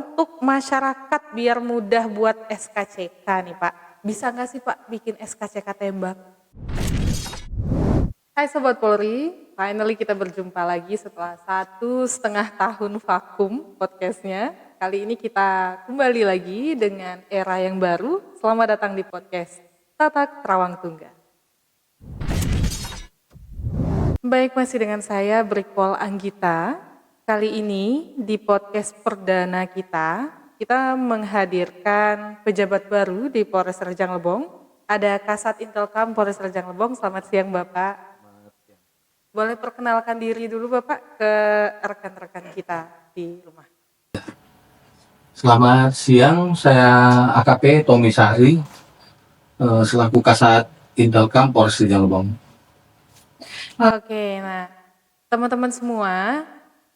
untuk masyarakat biar mudah buat SKCK nih Pak. Bisa nggak sih Pak bikin SKCK tembak? Hai Sobat Polri, finally kita berjumpa lagi setelah 1,5 tahun vakum podcastnya. Kali ini kita kembali lagi dengan era yang baru. Selamat datang di podcast Tatak Terawang Tunggal. Baik, masih dengan saya Brikpol Anggita. Kali ini di podcast perdana kita menghadirkan pejabat baru di Polres Rejang Lebong. Ada Kasat Intelkam Polres Rejang Lebong. Selamat siang Bapak. Boleh perkenalkan diri dulu Bapak ke rekan-rekan kita di rumah. Selamat siang, saya AKP Tommy Sahri, selaku Kasat Intelkam Polres Rejang Lebong. Oke, nah teman-teman semua,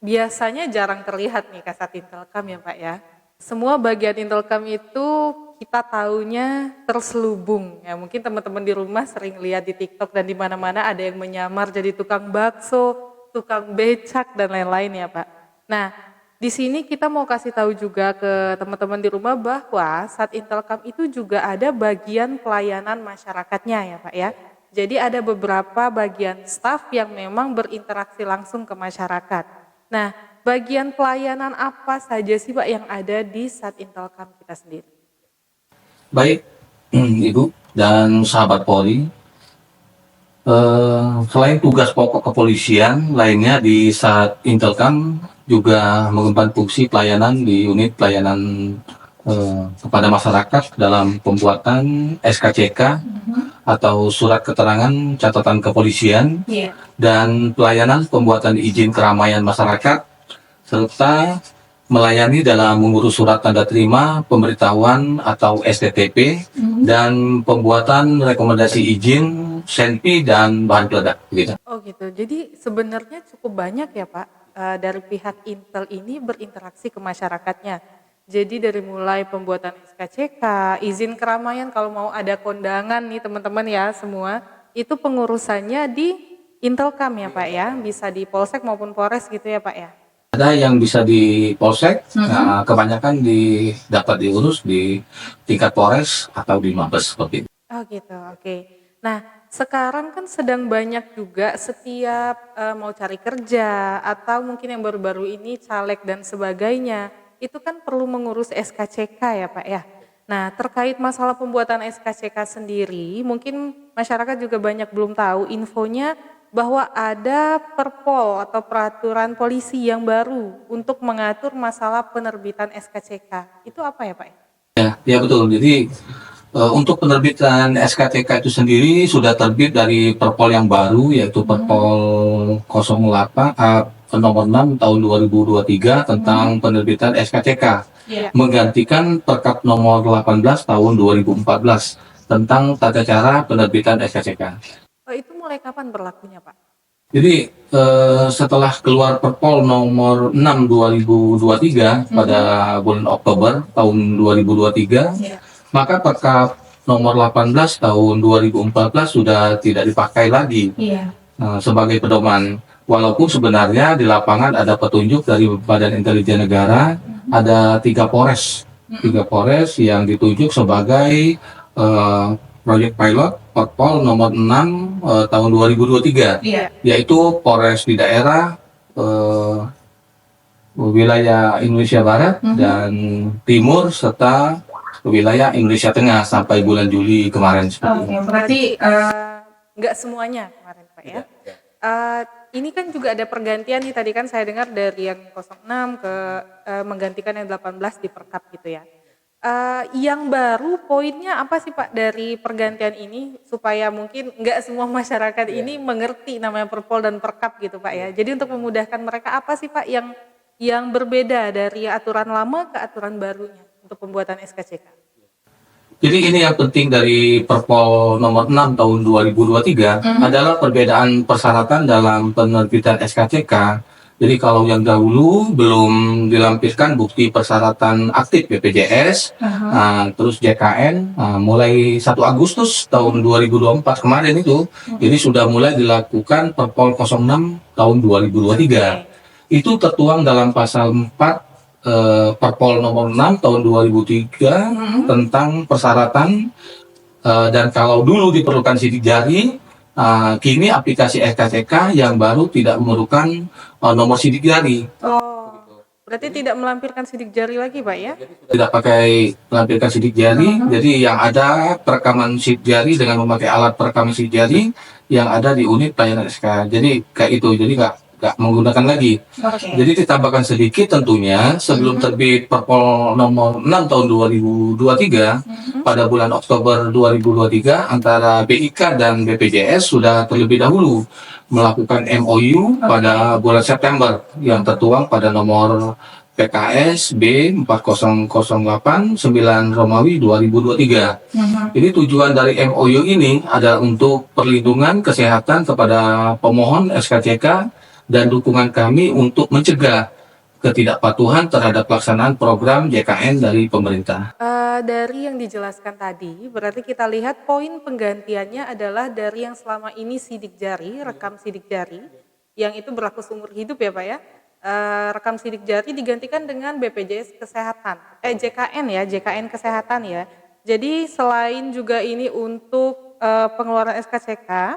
biasanya jarang terlihat nih Kasat Intelkam ya Pak ya. Semua bagian Intelkam itu kita taunya terselubung ya. Mungkin teman-teman di rumah sering lihat di TikTok dan di mana-mana ada yang menyamar jadi tukang bakso, tukang becak dan lain-lain ya Pak. Nah, di sini kita mau kasih tahu juga ke teman-teman di rumah bahwa Sat Intelkam itu juga ada bagian pelayanan masyarakatnya ya Pak ya. Jadi ada beberapa bagian staf yang memang berinteraksi langsung ke masyarakat. Nah, bagian pelayanan apa saja sih Pak yang ada di Sat Intelkam kita sendiri? Baik, Ibu dan sahabat Polri, selain tugas pokok kepolisian lainnya di Sat Intelkam juga mengemban fungsi pelayanan di unit pelayanan kepada masyarakat dalam pembuatan SKCK atau surat keterangan catatan kepolisian dan pelayanan pembuatan izin keramaian masyarakat serta melayani dalam mengurus surat tanda terima, pemberitahuan atau STTP dan pembuatan rekomendasi izin, senpi dan bahan peledak. Gitu. Oh gitu, jadi sebenarnya cukup banyak ya Pak dari pihak Intel ini berinteraksi ke masyarakatnya. Jadi dari mulai pembuatan SKCK, izin keramaian kalau mau ada kondangan nih teman-teman ya semua, itu pengurusannya di Intelkam ya Pak ya, bisa di Polsek maupun Polres gitu ya Pak ya. Ada yang bisa di Polsek, kebanyakan dapat diurus di tingkat Polres atau di Mabes seperti itu. Oh gitu, oke. Nah sekarang kan sedang banyak juga setiap mau cari kerja atau mungkin yang baru-baru ini caleg dan sebagainya, itu kan perlu mengurus SKCK ya Pak ya. Nah terkait masalah pembuatan SKCK sendiri, mungkin masyarakat juga banyak belum tahu infonya bahwa ada perpol atau peraturan polisi yang baru untuk mengatur masalah penerbitan SKCK. Itu apa ya Pak? Ya betul. Jadi untuk penerbitan SKCK itu sendiri sudah terbit dari perpol yang baru yaitu Perpol 08 nomor 6 tahun 2023 tentang penerbitan SKCK. Menggantikan Perkap nomor 18 tahun 2014 tentang tata cara penerbitan SKCK. Oh, itu mulai kapan berlakunya Pak? Jadi setelah keluar Perpol nomor 6 2023 pada bulan Oktober tahun 2023, maka Perkap nomor 18 tahun 2014 sudah tidak dipakai lagi sebagai pedoman. Walaupun sebenarnya di lapangan ada petunjuk dari Badan Intelijen Negara, ada 3 Polres yang ditunjuk sebagai proyek pilot Perpol nomor 6 tahun 2023, yaitu Polres di daerah wilayah Indonesia Barat dan Timur serta wilayah Indonesia Tengah sampai bulan Juli kemarin. Berarti nggak semuanya kemarin Pak ya? Ini kan juga ada pergantian nih, tadi kan saya dengar dari yang 06 ke menggantikan yang 18 di Perkap gitu ya. Yang baru poinnya apa sih Pak dari pergantian ini supaya mungkin nggak semua masyarakat ini mengerti namanya Perpol dan Perkap gitu Pak ya. Jadi untuk memudahkan mereka apa sih Pak yang berbeda dari aturan lama ke aturan barunya untuk pembuatan SKCK? Jadi ini yang penting dari Perpol nomor 6 tahun 2023 adalah perbedaan persyaratan dalam penerbitan SKCK. Jadi kalau yang dahulu belum dilampirkan bukti persyaratan aktif BPJS, terus JKN, mulai 1 Agustus tahun 2024 kemarin itu, jadi sudah mulai dilakukan Perpol 06 tahun 2023. Itu tertuang dalam pasal 4 Perpol nomor 6 tahun 2003 tentang persyaratan, dan kalau dulu diperlukan sidik jari, kini aplikasi SKCK yang baru tidak memerlukan nomor sidik jari. Oh, berarti tidak melampirkan sidik jari lagi Pak ya? Tidak pakai melampirkan sidik jari, jadi yang ada perekaman sidik jari dengan memakai alat perekaman sidik jari yang ada di unit pelayanan SK. Jadi kayak itu, jadi nggak menggunakan lagi. Jadi ditambahkan sedikit tentunya sebelum terbit Perpol nomor 6 tahun 2023 pada bulan Oktober 2023 antara BIK dan BPJS sudah terlebih dahulu melakukan MOU pada bulan September yang tertuang pada nomor PKS B 4008 9 Romawi 2023. Jadi tujuan dari MOU ini adalah untuk perlindungan kesehatan kepada pemohon SKCK dan dukungan kami untuk mencegah ketidakpatuhan terhadap pelaksanaan program JKN dari pemerintah. Dari yang dijelaskan tadi, berarti kita lihat poin penggantiannya adalah dari yang selama ini sidik jari, rekam sidik jari, yang itu berlaku seumur hidup ya Pak ya. Rekam sidik jari digantikan dengan BPJS Kesehatan, JKN ya, JKN Kesehatan ya. Jadi selain juga ini untuk pengeluaran SKCK,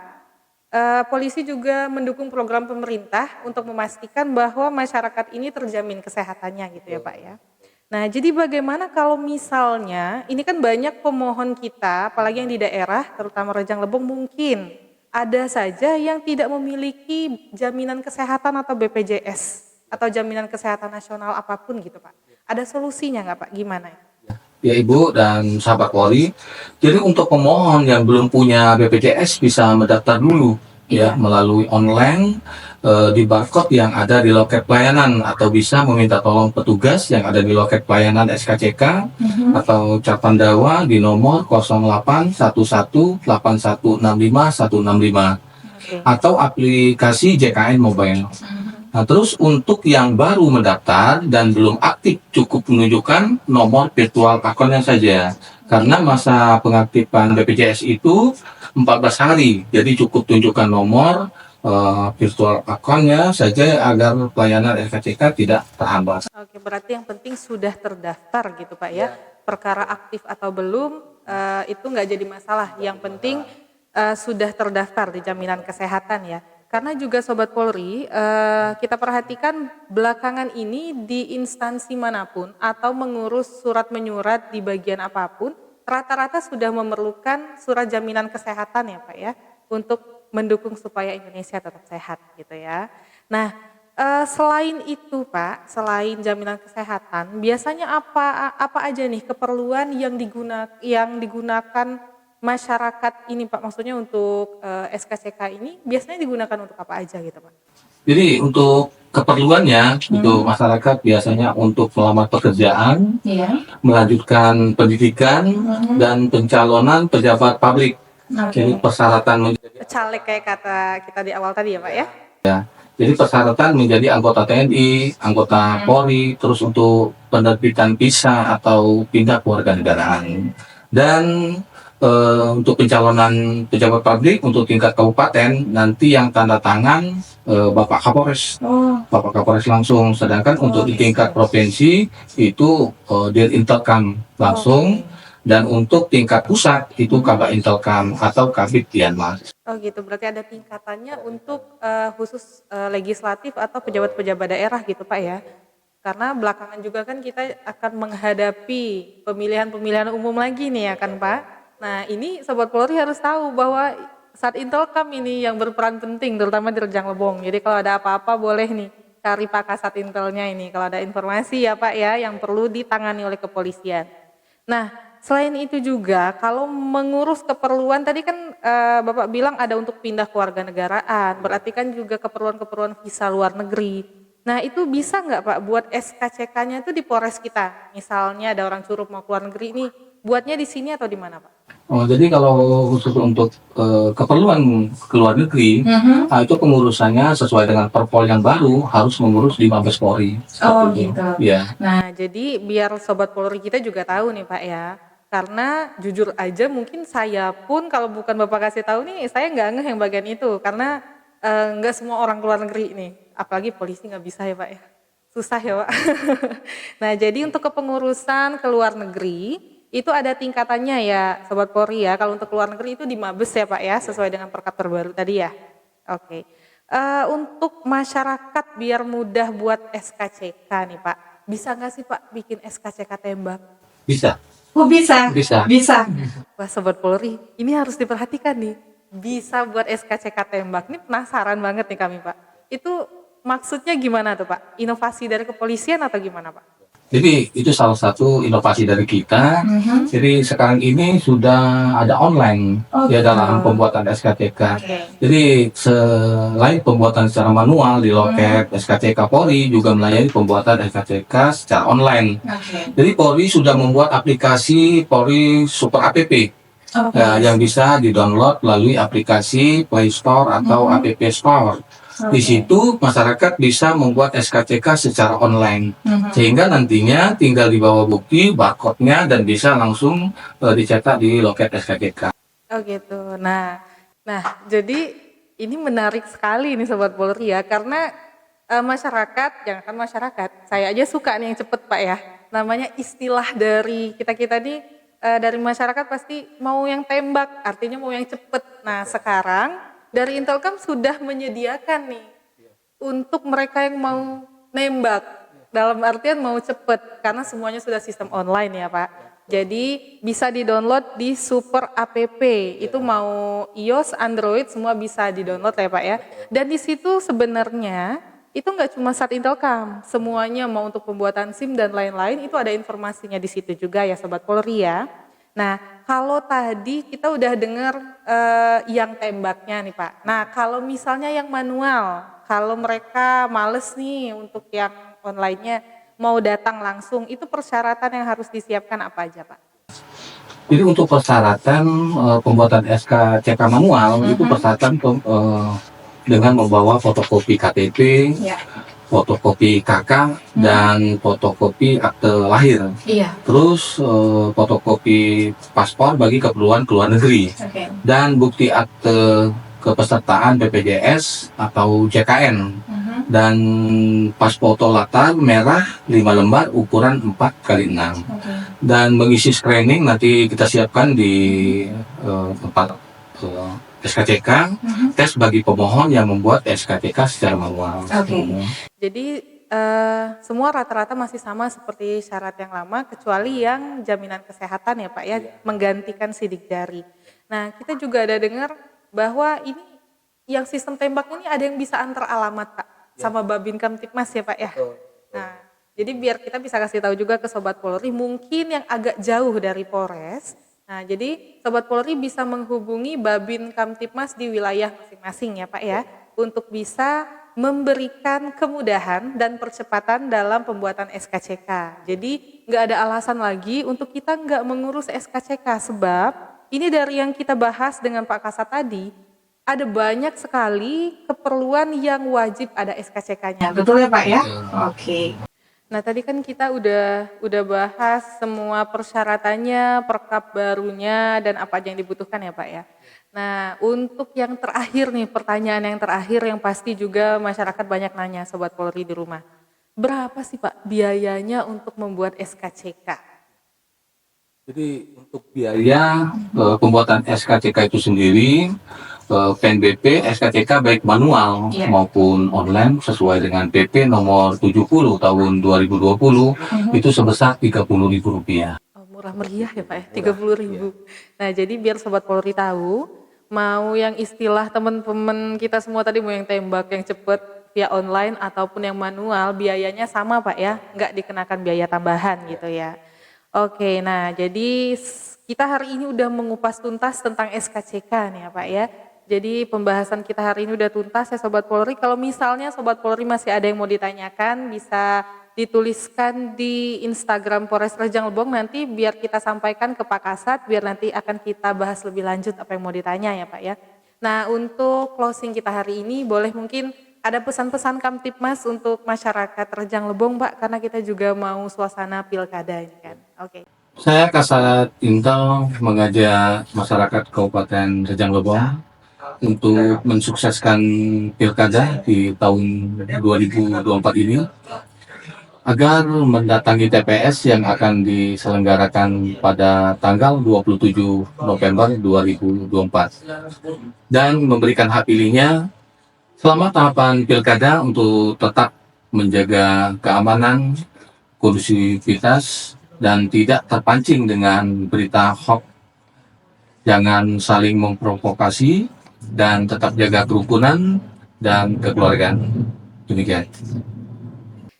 polisi juga mendukung program pemerintah untuk memastikan bahwa masyarakat ini terjamin kesehatannya gitu ya Pak ya. Nah jadi bagaimana kalau misalnya ini kan banyak pemohon kita apalagi yang di daerah terutama Rejang Lebong mungkin ada saja yang tidak memiliki jaminan kesehatan atau BPJS atau jaminan kesehatan nasional apapun gitu Pak. Ada solusinya nggak Pak? Gimana? Ya Ibu dan sahabat Polri, jadi untuk pemohon yang belum punya BPJS bisa mendaftar dulu ya melalui online di barcode yang ada di loket pelayanan atau bisa meminta tolong petugas yang ada di loket pelayanan SKCK atau Capandawa di nomor 08818165 atau aplikasi JKN Mobile. Nah, terus untuk yang baru mendaftar dan belum aktif cukup menunjukkan nomor virtual akunnya saja. Karena masa pengaktifan BPJS itu 14 hari, jadi cukup tunjukkan nomor virtual akunnya saja agar pelayanan SKCK tidak terhambat. Oke, berarti yang penting sudah terdaftar gitu Pak ya. Perkara aktif atau belum itu nggak jadi masalah. Yang penting sudah terdaftar di jaminan kesehatan ya. Karena juga Sobat Polri, kita perhatikan belakangan ini di instansi manapun atau mengurus surat menyurat di bagian apapun, rata-rata sudah memerlukan surat jaminan kesehatan ya Pak ya, untuk mendukung supaya Indonesia tetap sehat gitu ya. Nah, selain itu Pak, selain jaminan kesehatan, biasanya apa aja nih keperluan yang digunakan masyarakat ini Pak, maksudnya untuk SKCK ini biasanya digunakan untuk apa aja gitu Pak? Jadi untuk keperluannya itu masyarakat biasanya untuk melamar pekerjaan, melanjutkan pendidikan dan pencalonan pejabat publik. Jadi persyaratan menjadi Caleg kayak kata kita di awal tadi ya Pak ya? jadi persyaratan menjadi anggota TNI, anggota Polri, terus untuk penerbitan visa atau pindah kewarganegaraan. Dan untuk pencalonan pejabat publik untuk tingkat kabupaten nanti yang tanda tangan Bapak Kapolres, Bapak Kapolres langsung. Sedangkan untuk di tingkat provinsi itu Dirintelkam langsung, dan untuk tingkat pusat itu Kabak Intelkam atau Kabid Dianmas. Oh gitu, berarti ada tingkatannya untuk khusus legislatif atau pejabat-pejabat daerah gitu Pak ya? Karena belakangan juga kan kita akan menghadapi pemilihan-pemilihan umum lagi nih ya kan Pak? Nah ini Sobat Polri harus tahu bahwa saat Intelkam ini yang berperan penting terutama di Rejang Lebong. Jadi kalau ada apa-apa boleh nih cari Pak Kasat Intelnya ini kalau ada informasi ya Pak ya yang perlu ditangani oleh kepolisian. Nah selain itu juga kalau mengurus keperluan tadi kan Bapak bilang ada untuk pindah kewarganegaraan, berarti kan juga keperluan-keperluan visa luar negeri. Nah itu bisa nggak Pak buat SKCK-nya itu di Polres kita? Misalnya ada orang Curup mau keluar negeri ini, buatnya di sini atau di mana Pak? Jadi kalau khusus untuk keperluan ke luar negeri, itu pengurusannya sesuai dengan perpol yang baru harus mengurus di Mabes Polri. Oh gitu. Ya. Nah jadi biar Sobat Polri kita juga tahu nih Pak ya, karena jujur aja mungkin saya pun kalau bukan Bapak kasih tahu nih, saya nggak ngeh yang bagian itu, karena nggak semua orang keluar negeri nih, apalagi polisi nggak bisa ya Pak ya. susah ya Pak. Nah jadi untuk kepengurusan ke luar negeri itu ada tingkatannya ya Sobat Polri ya. Kalau untuk ke luar negeri itu di Mabes ya Pak ya, sesuai dengan perkap terbaru tadi ya. Oke. Untuk masyarakat biar mudah buat SKCK nih Pak, bisa nggak sih Pak bikin SKCK tembak? Bisa, Oh bisa, bisa. bisa. Wah Sobat Polri, ini harus diperhatikan nih. Bisa buat SKCK tembak, ini penasaran banget nih kami Pak. Itu maksudnya gimana tuh Pak? Inovasi dari kepolisian atau gimana Pak? Jadi itu salah satu inovasi dari kita. Jadi sekarang ini sudah ada online ya dalam pembuatan SKCK. Jadi selain pembuatan secara manual di loket SKCK Polri juga melayani pembuatan SKCK secara online. Jadi Polri sudah membuat aplikasi Polri Super App yang bisa di-download melalui aplikasi Play Store atau App Store. Di situ masyarakat bisa membuat SKCK secara online, sehingga nantinya tinggal dibawa bukti barcode-nya dan bisa langsung dicetak di loket SKCK. Oh gitu. Nah, jadi ini menarik sekali nih Sobat Polri ya, karena masyarakat, jangankan masyarakat, saya aja suka nih yang cepet Pak ya. Namanya istilah dari kita nih dari masyarakat pasti mau yang tembak, artinya mau yang cepet. Nah sekarang dari Intelkam sudah menyediakan nih untuk mereka yang mau nembak, dalam artian mau cepet, karena semuanya sudah sistem online ya Pak. Jadi bisa di-download di Super App, itu mau iOS, Android semua bisa di-download ya Pak ya. Dan di situ sebenarnya itu nggak cuma Sat Intelkam, semuanya mau untuk pembuatan SIM dan lain-lain itu ada informasinya di situ juga ya Sobat Polri ya. Nah, kalau tadi kita udah dengar yang tembaknya nih Pak. Nah, kalau misalnya yang manual, kalau mereka males nih untuk yang online-nya mau datang langsung, itu persyaratan yang harus disiapkan apa aja Pak? Jadi untuk persyaratan pembuatan SKCK manual itu persyaratan dengan membawa fotokopi KTP, fotokopi KK dan fotokopi akte lahir. Terus fotokopi paspor bagi keperluan keluar negeri. Dan bukti akte kepesertaan BPJS atau JKN. Dan pas foto latar merah 5 lembar ukuran 4x6. Dan mengisi screening nanti kita siapkan di tempat SKCK, tes bagi pemohon yang membuat SKCK secara manual. Jadi semua rata-rata masih sama seperti syarat yang lama, kecuali yang jaminan kesehatan ya Pak ya, menggantikan sidik jari. Nah kita juga ada dengar bahwa ini yang sistem tembak ini ada yang bisa antar alamat Pak, sama Babin Kamtipmas ya Pak ya. Nah jadi biar kita bisa kasih tahu juga ke Sobat Polri, mungkin yang agak jauh dari Polres. Nah, jadi Sobat Polri bisa menghubungi Babin Kamtipmas di wilayah masing-masing ya Pak ya, untuk bisa memberikan kemudahan dan percepatan dalam pembuatan SKCK. Jadi nggak ada alasan lagi untuk kita nggak mengurus SKCK, sebab ini dari yang kita bahas dengan Pak Kasat tadi, ada banyak sekali keperluan yang wajib ada SKCK-nya. Betul ya Pak ya? Oke. Nah tadi kan kita udah bahas semua persyaratannya, perkap barunya, dan apa aja yang dibutuhkan ya Pak ya. Nah untuk yang terakhir nih, pertanyaan yang terakhir yang pasti juga masyarakat banyak nanya Sobat Polri di rumah. Berapa sih Pak biayanya untuk membuat SKCK? Jadi untuk biaya pembuatan SKCK itu sendiri, PNBP SKCK baik manual maupun online sesuai dengan PP nomor 70 tahun 2020 itu sebesar Rp30.000. Oh, murah meriah ya Pak ya, 30.000. Nah jadi biar Sobat Polri tahu, mau yang istilah teman-teman kita semua tadi, mau yang tembak yang cepet via online ataupun yang manual, biayanya sama Pak ya, nggak dikenakan biaya tambahan gitu ya. Oke, nah jadi kita hari ini udah mengupas tuntas tentang SKCK nih ya Pak ya. Jadi pembahasan kita hari ini udah tuntas ya Sobat Polri. Kalau misalnya Sobat Polri masih ada yang mau ditanyakan, bisa dituliskan di Instagram Polres Rejang Lebong nanti biar kita sampaikan ke Pak Kasat, biar nanti akan kita bahas lebih lanjut apa yang mau ditanya ya Pak ya. Nah untuk closing kita hari ini, boleh mungkin ada pesan-pesan Kamtipmas untuk masyarakat Rejang Lebong Pak, karena kita juga mau suasana pilkada ini kan. Oke. Saya Kasat Intel mengajak masyarakat Kabupaten Rejang Lebong untuk mensukseskan pilkada di tahun 2024 ini. agar mendatangi TPS yang akan diselenggarakan pada tanggal 27 November 2024 dan memberikan hak pilihnya selama tahapan pilkada untuk tetap menjaga keamanan, kondusivitas, dan tidak terpancing dengan berita hoax. Jangan saling memprovokasi dan tetap jaga kerukunan dan kekeluargaan. Demikian.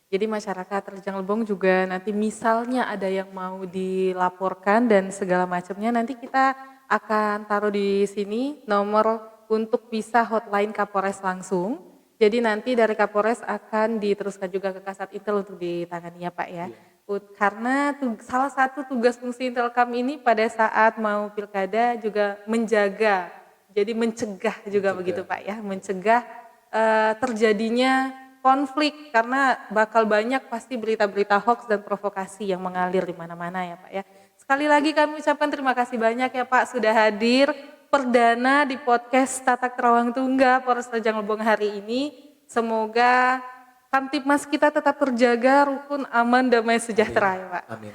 Jadi masyarakat Rejang Lebong juga nanti misalnya ada yang mau dilaporkan dan segala macamnya, nanti kita akan taruh di sini nomor untuk bisa hotline Kapolres langsung. Jadi nanti dari Kapolres akan diteruskan juga ke Kasat Intel untuk ditangani ya Pak ya. Karena salah satu tugas fungsi Intelkam ini pada saat mau pilkada juga menjaga, jadi mencegah juga begitu Pak ya, mencegah terjadinya konflik karena bakal banyak pasti berita-berita hoax dan provokasi yang mengalir di mana-mana ya Pak ya. Sekali lagi kami ucapkan terima kasih banyak ya Pak sudah hadir perdana di podcast Tatak Terawang Tungga Polres Rejang Lebong hari ini. Semoga Kamtibmas kita tetap terjaga, rukun, aman, damai, sejahtera ya Pak. Amin.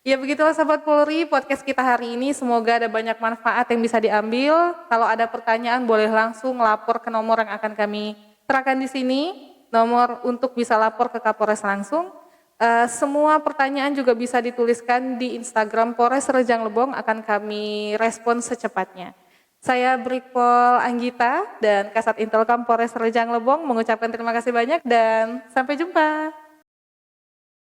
Ya begitulah sahabat Polri, podcast kita hari ini semoga ada banyak manfaat yang bisa diambil. Kalau ada pertanyaan boleh langsung lapor ke nomor yang akan kami terangkan di sini. Nomor untuk bisa lapor ke Kapolres langsung. Semua pertanyaan juga bisa dituliskan di Instagram Polres Rejang Lebong, akan kami respon secepatnya. Saya Brigpol Anggita dan Kasat Intelkam Polres Rejang Lebong mengucapkan terima kasih banyak dan sampai jumpa.